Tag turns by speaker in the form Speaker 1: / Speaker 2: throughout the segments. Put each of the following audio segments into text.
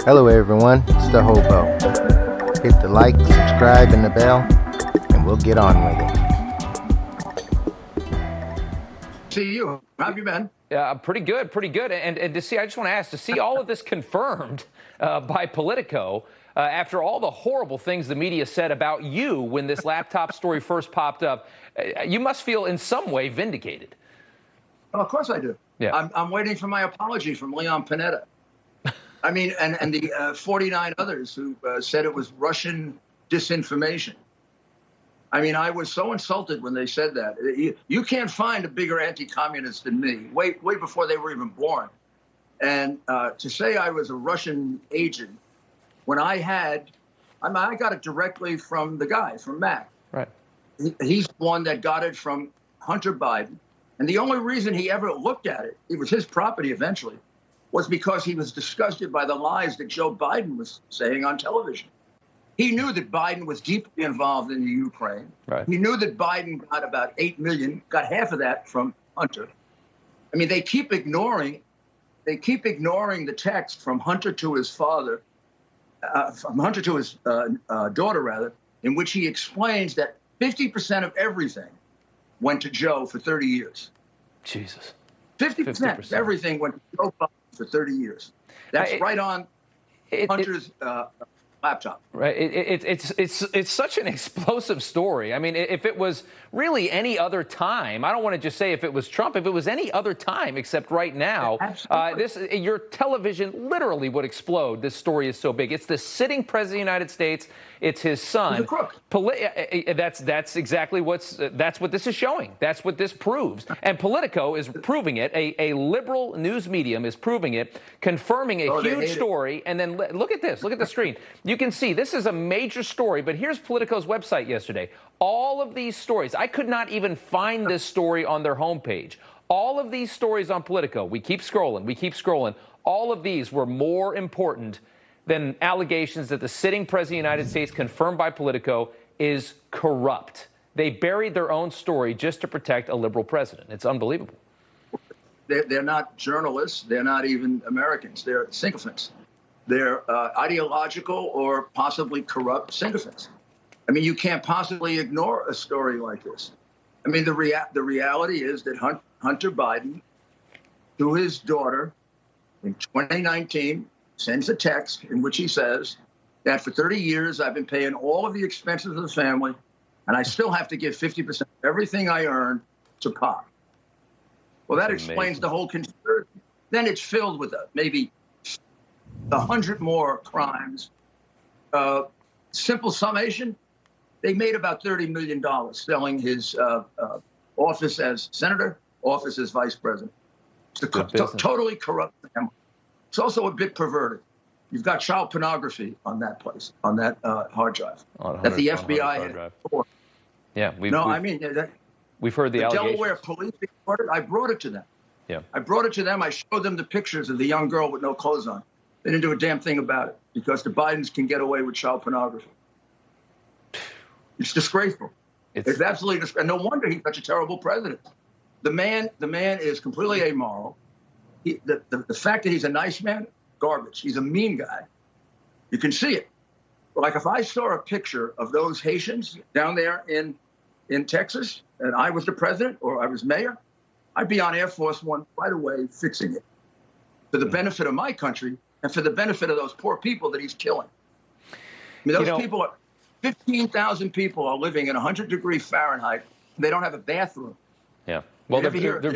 Speaker 1: Hello everyone, it's the Hobo. Hit the like, subscribe, and the bell, and we'll get on with it.
Speaker 2: See you. How have you been?
Speaker 3: Pretty good, pretty good. And to see, I just want to ask, to see all of this confirmed by Politico after all the horrible things the media said about you when this laptop story first popped up, you must feel in some way vindicated.
Speaker 2: Well, of course I do.
Speaker 3: Yeah.
Speaker 2: I'm waiting for my apology from Leon Panetta. I mean, and the 49 others who said it was Russian disinformation. I mean, I was so insulted when they said that. You can't find a bigger anti-communist than me, way before they were even born. And to say I was a Russian agent when I got it directly from the guy, from Mac.
Speaker 3: Right.
Speaker 2: He's the one that got it from Hunter Biden. And the only reason he ever looked at it, it was his property eventually, was because he was disgusted by the lies that Joe Biden was saying on television. He knew that Biden was deeply involved in the Ukraine.
Speaker 3: Right.
Speaker 2: He knew that Biden got about 8 million, got half of that from Hunter. I mean, they keep ignoring the text from Hunter to his father, from Hunter to his daughter, rather, in which he explains that 50% of everything went to Joe for 30 years.
Speaker 3: Jesus.
Speaker 2: 50% of everything went to Joe Biden for 30 years. That's right on Hunter's laptop.
Speaker 3: Right. It's such an explosive story. I mean, if it was really any other time, I don't want to just say if it was Trump, if it was any other time except right now, your television literally would explode. This story is so big. It's the sitting president of the United States. It's his son.
Speaker 2: He's a crook.
Speaker 3: That's exactly that's what this is showing. That's what this proves. And Politico is proving it. A liberal news medium is proving it, confirming a huge story. And then look at this. Look at the screen. You can see this is a major story, but here's Politico's website yesterday. All of these stories, I could not even find this story on their homepage. All of these stories on Politico, we keep scrolling. All of these were more important than allegations that the sitting president of the United States, confirmed by Politico, is corrupt. They buried their own story just to protect a liberal president. It's unbelievable.
Speaker 2: They're not journalists. They're not even Americans. They're sycophants. They're ideological or possibly corrupt sycophants. I mean, you can't possibly ignore a story like this. I mean, the reality is that Hunter Biden, to his daughter in 2019, sends a text in which he says that for 30 years I've been paying all of the expenses of the family, and I still have to give 50% of everything I earn to Pop. Well, that explains the whole conspiracy. Then it's filled with maybe 100 more crimes. Simple summation, they made about $30 million selling his office as senator, office as vice president. It's a totally corrupt family. It's also a bit perverted. You've got child pornography on that place, on that hard drive, that the FBI had.
Speaker 3: Yeah, we've heard the allegations.
Speaker 2: Delaware police reported. I brought it to them.
Speaker 3: Yeah,
Speaker 2: I brought it to them. I showed them the pictures of the young girl with no clothes on. They didn't do a damn thing about it because the Bidens can get away with child pornography. It's disgraceful. It's absolutely disgraceful. And no wonder he's such a terrible president. The man is completely amoral. The fact that he's a nice man, garbage. He's a mean guy. You can see it. Like if I saw a picture of those Haitians down there in Texas, and I was the president or I was mayor, I'd be on Air Force One right away fixing it for the benefit of my country and for the benefit of those poor people that he's killing. I mean, those people are 15,000 people are living in 100-degree Fahrenheit. They don't have a bathroom.
Speaker 3: Yeah. Well, they're being,
Speaker 2: and
Speaker 3: we're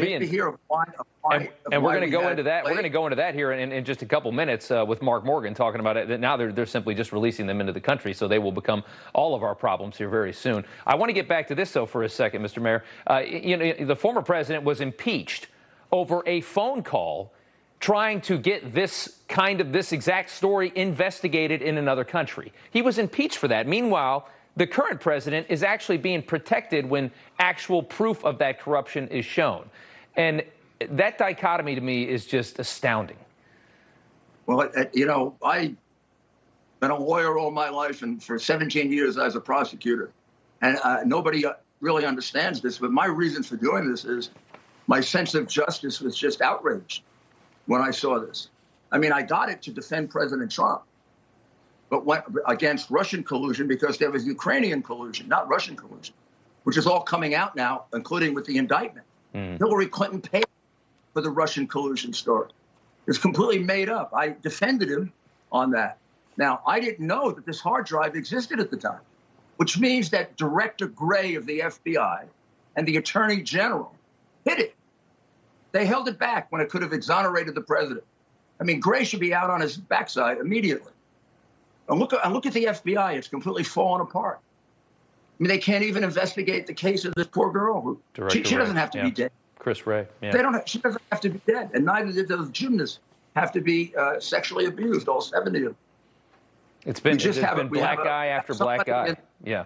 Speaker 3: going to go into that. We're going to go into that here in just a couple minutes with Mark Morgan talking about it. That now they're simply just releasing them into the country, so they will become all of our problems here very soon. I want to get back to this though for a second, Mr. Mayor. The former president was impeached over a phone call trying to get this exact story investigated in another country. He was impeached for that. Meanwhile, the current president is actually being protected when actual proof of that corruption is shown. And that dichotomy to me is just astounding.
Speaker 2: Well, I've been a lawyer all my life, and for 17 years as a prosecutor. And nobody really understands this, but my reason for doing this is my sense of justice was just outraged when I saw this. I mean, I got it to defend President Trump, but went against Russian collusion because there was Ukrainian collusion, not Russian collusion, which is all coming out now, including with the indictment. Hillary Clinton paid for the Russian collusion story. It's completely made up. I defended him on that. Now, I didn't know that this hard drive existed at the time, which means that Director Gray of the FBI and the Attorney General hid it. They held it back when it could have exonerated the president. I mean, Gray should be out on his backside immediately. And look at the FBI. It's completely fallen apart. I mean, they can't even investigate the case of this poor girl. Who she doesn't have to be dead.
Speaker 3: Chris Ray. Yeah.
Speaker 2: She doesn't have to be dead. And neither did those gymnasts have to be sexually abused, all 70 of them.
Speaker 3: It's been black guy after black guy. Yeah.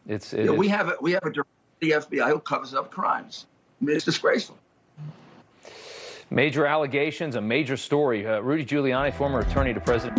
Speaker 2: We have a director of the FBI who covers up crimes. I mean, it's disgraceful.
Speaker 3: Major allegations, a major story. Rudy Giuliani, former attorney to President.